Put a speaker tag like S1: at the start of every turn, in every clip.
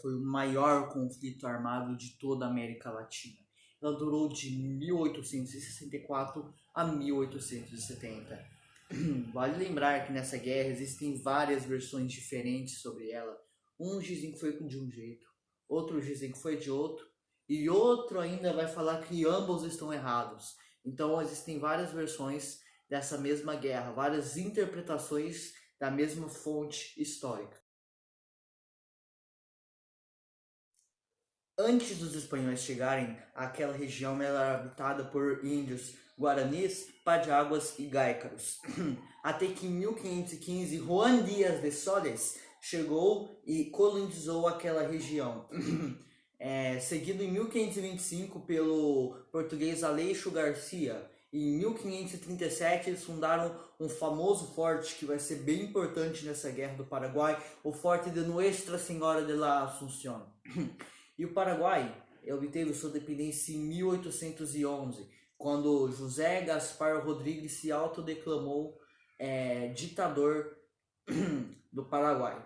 S1: Foi o maior conflito armado de toda a América Latina. Ela durou de 1864 a 1870. Vale lembrar que nessa guerra existem várias versões diferentes sobre ela. Uns dizem que foi de um jeito, outros dizem que foi de outro, e outro ainda vai falar que ambos estão errados. Então existem várias versões dessa mesma guerra, várias interpretações da mesma fonte histórica. Antes dos espanhóis chegarem, aquela região era habitada por índios guaranis, padiaguas e gáicaros. Até que em 1515, Juan Díaz de Solís chegou e colonizou aquela região. Seguido em 1525 pelo português Aleixo Garcia. Em 1537 eles fundaram um famoso forte que vai ser bem importante nessa guerra do Paraguai, o Forte de Nuestra Senhora de la Asunción. E o Paraguai obteve sua independência em 1811, quando José Gaspar Rodrigues se autodeclamou ditador do Paraguai.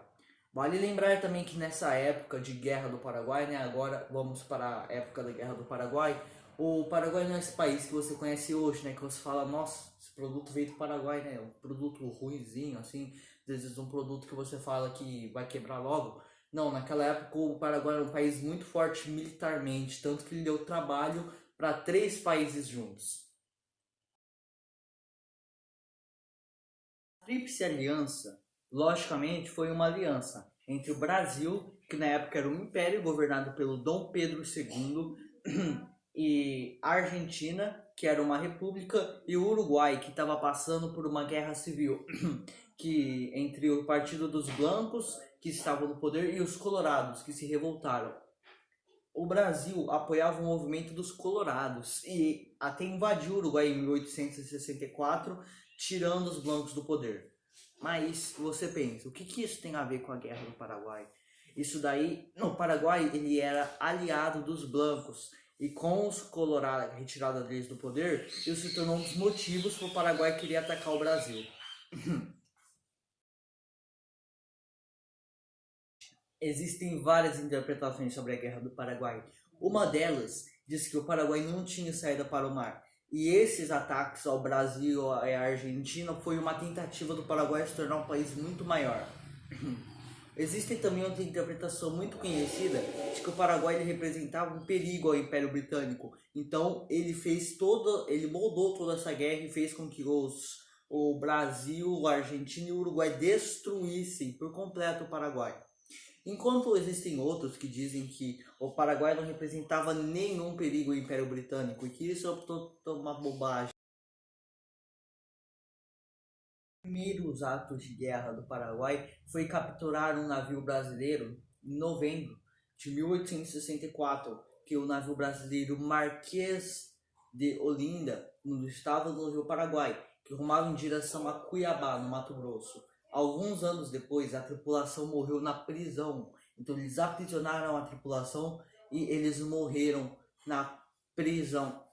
S1: Vale lembrar também que nessa época de Guerra do Paraguai, né, agora vamos para a época da Guerra do Paraguai, o Paraguai não é esse país que você conhece hoje, né, que você fala, nossa, esse produto veio do Paraguai, né, um produto ruinzinho, assim, às vezes um produto que você fala que vai quebrar logo. Não, naquela época o Paraguai era um país muito forte militarmente, tanto que ele deu trabalho para 3 países juntos. A Tríplice Aliança, logicamente, foi uma aliança entre o Brasil, que na época era um império governado pelo Dom Pedro II, e a Argentina, que era uma república, e o Uruguai, que estava passando por uma guerra civil que entre o Partido dos Blancos, que estavam no poder, e os Colorados, que se revoltaram. O Brasil apoiava o movimento dos Colorados e até invadiu o Uruguai em 1864, tirando os blancos do poder. Mas você pensa, o que isso tem a ver com a Guerra do Paraguai? Isso daí, no Paraguai ele era aliado dos blancos e com os colorados, retirada deles do poder, isso se tornou um dos motivos para o Paraguai querer atacar o Brasil. Existem várias interpretações sobre a Guerra do Paraguai. Uma delas diz que o Paraguai não tinha saída para o mar. E esses ataques ao Brasil e à Argentina foi uma tentativa do Paraguai se tornar um país muito maior. Existe também outra interpretação muito conhecida de que o Paraguai ele representava um perigo ao Império Britânico. Então ele moldou toda essa guerra e fez com que o Brasil, a Argentina e o Uruguai destruíssem por completo o Paraguai. Enquanto existem outros que dizem que o Paraguai não representava nenhum perigo ao Império Britânico e que isso é uma bobagem. Os primeiros atos de guerra do Paraguai foi capturar um navio brasileiro em novembro de 1864, que o navio brasileiro Marquês de Olinda, no estado do Rio Paraguai, que rumava em direção a Cuiabá, no Mato Grosso. Alguns anos depois, a tripulação morreu na prisão. Então eles aprisionaram a tripulação e eles morreram na prisão.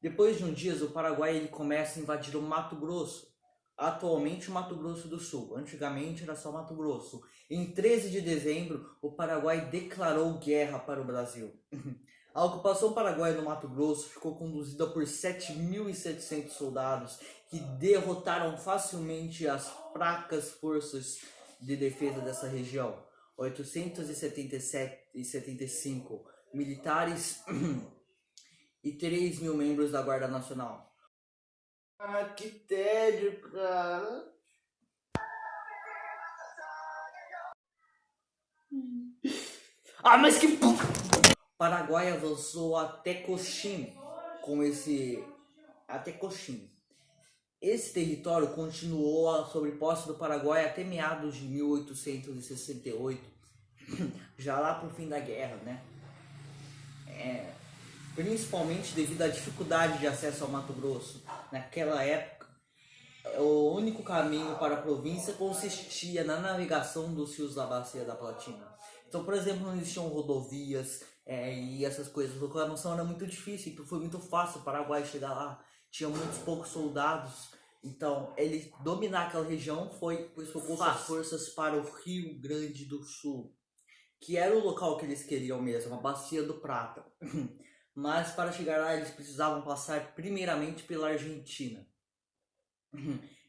S1: Depois de um dia, o Paraguai ele começa a invadir o Mato Grosso. Atualmente o Mato Grosso do Sul. Antigamente era só Mato Grosso. Em 13 de dezembro, o Paraguai declarou guerra para o Brasil. A ocupação paraguaia no Mato Grosso ficou conduzida por 7.700 soldados que derrotaram facilmente as fracas forças de defesa dessa região. 877 e 75 militares e 3.000 membros da Guarda Nacional. Ah, que tédio, cara. Mas que... Paraguai avançou até Coxim até Coxim. Esse território continuou sob posse do Paraguai até meados de 1868, já lá pro fim da guerra, né? Principalmente devido à dificuldade de acesso ao Mato Grosso. Naquela época, o único caminho para a província consistia na navegação dos rios da Bacia da Platina. Então, por exemplo, não existiam rodovias e essas coisas. A locomoção era muito difícil, então foi muito fácil o Paraguai chegar lá. Tinha muitos poucos soldados. Então, ele dominar aquela região foi, pois focou suas forças para o Rio Grande do Sul. que era o local que eles queriam mesmo, a Bacia do Prata. Mas para chegar lá eles precisavam passar primeiramente pela Argentina.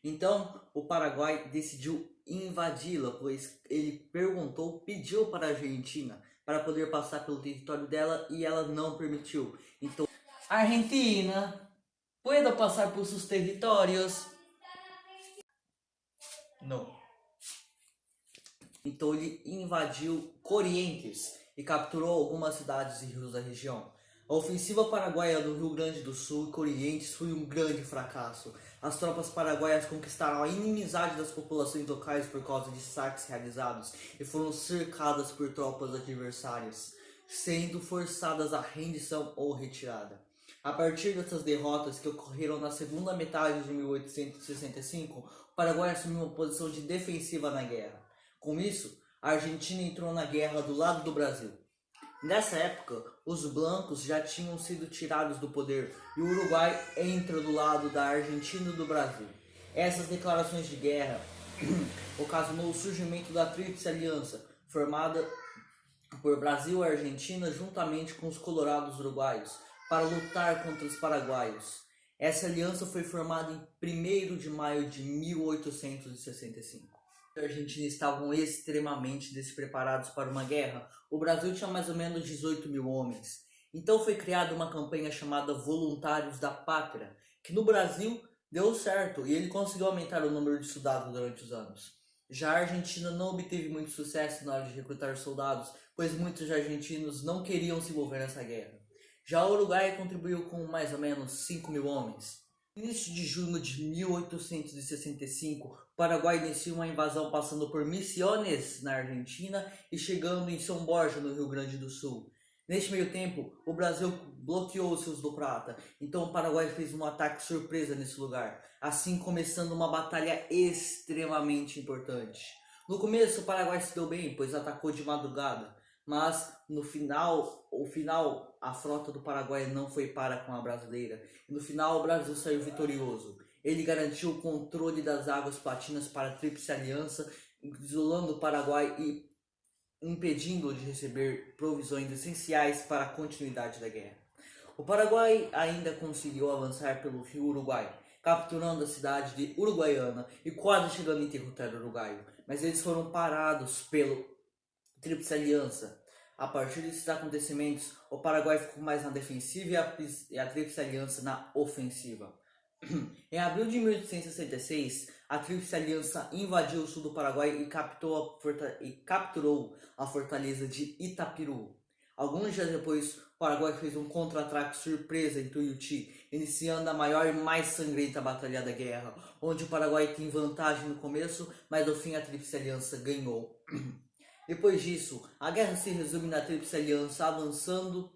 S1: Então o Paraguai decidiu invadi-la, pois ele pediu para a Argentina para poder passar pelo território dela e ela não permitiu. Então, Argentina, puedo passar por seus territórios? Não. Então ele invadiu Corrientes e capturou algumas cidades e rios da região. A ofensiva paraguaia do Rio Grande do Sul e Corrientes foi um grande fracasso. As tropas paraguaias conquistaram a inimizade das populações locais por causa de saques realizados e foram cercadas por tropas adversárias, sendo forçadas à rendição ou retirada. A partir dessas derrotas, que ocorreram na segunda metade de 1865, o Paraguai assumiu uma posição de defensiva na guerra. Com isso, a Argentina entrou na guerra do lado do Brasil. Nessa época, os blancos já tinham sido tirados do poder e o Uruguai entra do lado da Argentina e do Brasil. Essas declarações de guerra ocasionou o surgimento da Tríplice Aliança, formada por Brasil e Argentina juntamente com os colorados uruguaios, para lutar contra os paraguaios. Essa aliança foi formada em 1º de maio de 1865. Os argentinos estavam extremamente despreparados para uma guerra. O Brasil tinha mais ou menos 18 mil homens. Então foi criada uma campanha chamada Voluntários da Pátria, que no Brasil deu certo e ele conseguiu aumentar o número de soldados durante os anos. Já a Argentina não obteve muito sucesso na hora de recrutar soldados, pois muitos argentinos não queriam se envolver nessa guerra. Já o Uruguai contribuiu com mais ou menos 5 mil homens. No início de junho de 1865, o Paraguai iniciou uma invasão passando por Misiones, na Argentina, e chegando em São Borja, no Rio Grande do Sul. Neste meio tempo, o Brasil bloqueou os Rios do Prata, então o Paraguai fez um ataque surpresa nesse lugar, assim começando uma batalha extremamente importante. No começo, o Paraguai se deu bem, pois atacou de madrugada, mas no final, a frota do Paraguai não foi para com a brasileira. E no final, o Brasil saiu vitorioso. Ele garantiu o controle das águas platinas para a Tríplice Aliança, isolando o Paraguai e impedindo-o de receber provisões essenciais para a continuidade da guerra. O Paraguai ainda conseguiu avançar pelo rio Uruguai, capturando a cidade de Uruguaiana e quase chegando em território uruguaio, mas eles foram parados pelo Tríplice Aliança. A partir desses acontecimentos, o Paraguai ficou mais na defensiva e a Tríplice Aliança na ofensiva. Em abril de 1866, a Tríplice Aliança invadiu o sul do Paraguai e capturou a fortaleza de Itapiru. Alguns dias depois, o Paraguai fez um contra-ataque surpresa em Tuiuti, iniciando a maior e mais sangrenta batalha da guerra, onde o Paraguai tem vantagem no começo, mas no fim a Tríplice Aliança ganhou. Depois disso, a guerra se resume na Tríplice Aliança avançando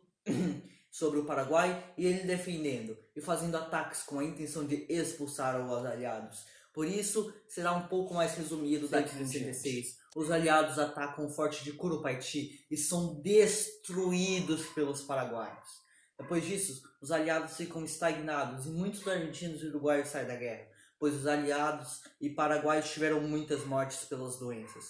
S1: sobre o Paraguai e ele defendendo e fazendo ataques com a intenção de expulsar os aliados. Por isso, será um pouco mais resumido daqui em 66. Os aliados atacam o forte de Curupaiti e são destruídos pelos paraguaios. Depois disso, os aliados ficam estagnados e muitos argentinos e uruguaios saem da guerra, pois os aliados e paraguaios tiveram muitas mortes pelas doenças.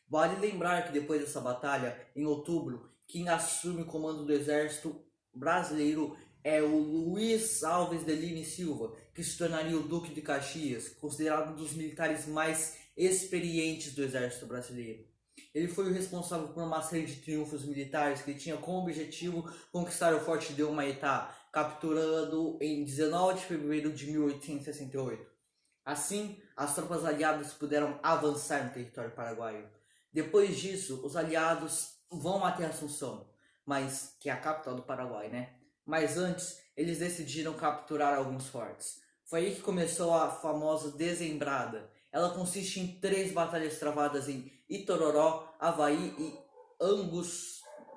S1: Vale lembrar que depois dessa batalha, em outubro, quem assume o comando do exército brasileiro é o Luiz Alves de Lima e Silva, que se tornaria o Duque de Caxias, considerado um dos militares mais experientes do exército brasileiro. Ele foi o responsável por uma série de triunfos militares que tinha como objetivo conquistar o Forte de Humaitá, capturado em 19 de fevereiro de 1868. Assim, as tropas aliadas puderam avançar no território paraguaio. Depois disso, os aliados vão até Assunção, que é a capital do Paraguai, né? Mas antes, eles decidiram capturar alguns fortes. Foi aí que começou a famosa Dezembrada. Ela consiste em 3 batalhas travadas em Itororó, Avaí e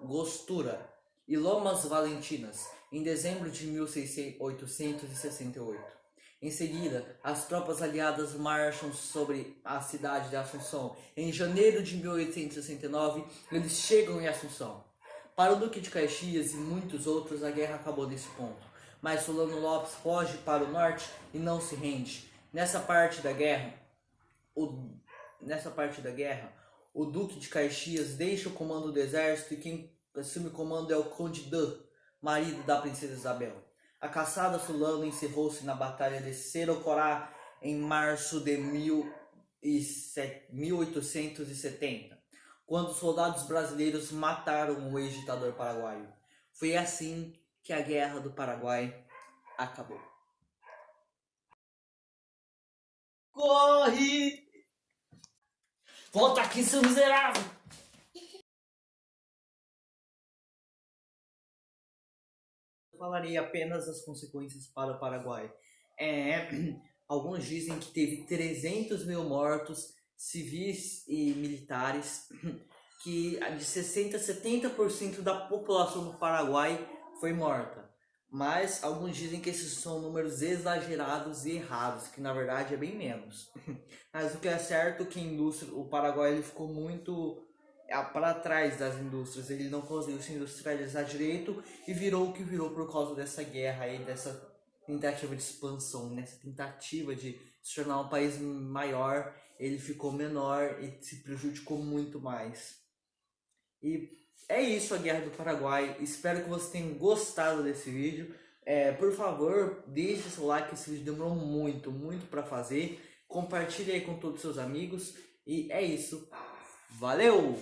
S1: Angostura e Lomas Valentinas, em dezembro de 1868. Em seguida, as tropas aliadas marcham sobre a cidade de Assunção. Em janeiro de 1869, eles chegam em Assunção. Para o Duque de Caxias e muitos outros, a guerra acabou nesse ponto. Mas Solano Lopes foge para o norte e não se rende. Nessa parte da guerra, o Duque de Caxias deixa o comando do exército e quem assume o comando é o Conde Dan, marido da princesa Isabel. A caçada sulana encerrou-se na Batalha de Cerro Corá em março de 1870, quando os soldados brasileiros mataram o ex-ditador paraguaio. Foi assim que a Guerra do Paraguai acabou. Corre! Volta aqui, seu miserável! Eu falarei apenas as consequências para o Paraguai. Alguns dizem que teve 300 mil mortos civis e militares, que de 60 a 70% da população do Paraguai foi morta. Mas alguns dizem que esses são números exagerados e errados, que na verdade é bem menos. Mas o que é certo é que o Paraguai ele ficou muito para trás das indústrias, ele não conseguiu se industrializar direito e virou o que virou por causa dessa guerra aí, dessa tentativa de expansão, nessa tentativa de se tornar um país maior, ele ficou menor e se prejudicou muito mais. E é isso a Guerra do Paraguai. Espero que vocês tenham gostado desse vídeo. Por favor, deixe seu like, esse vídeo demorou muito para fazer. Compartilhe aí com todos os seus amigos. E é isso. Valeu!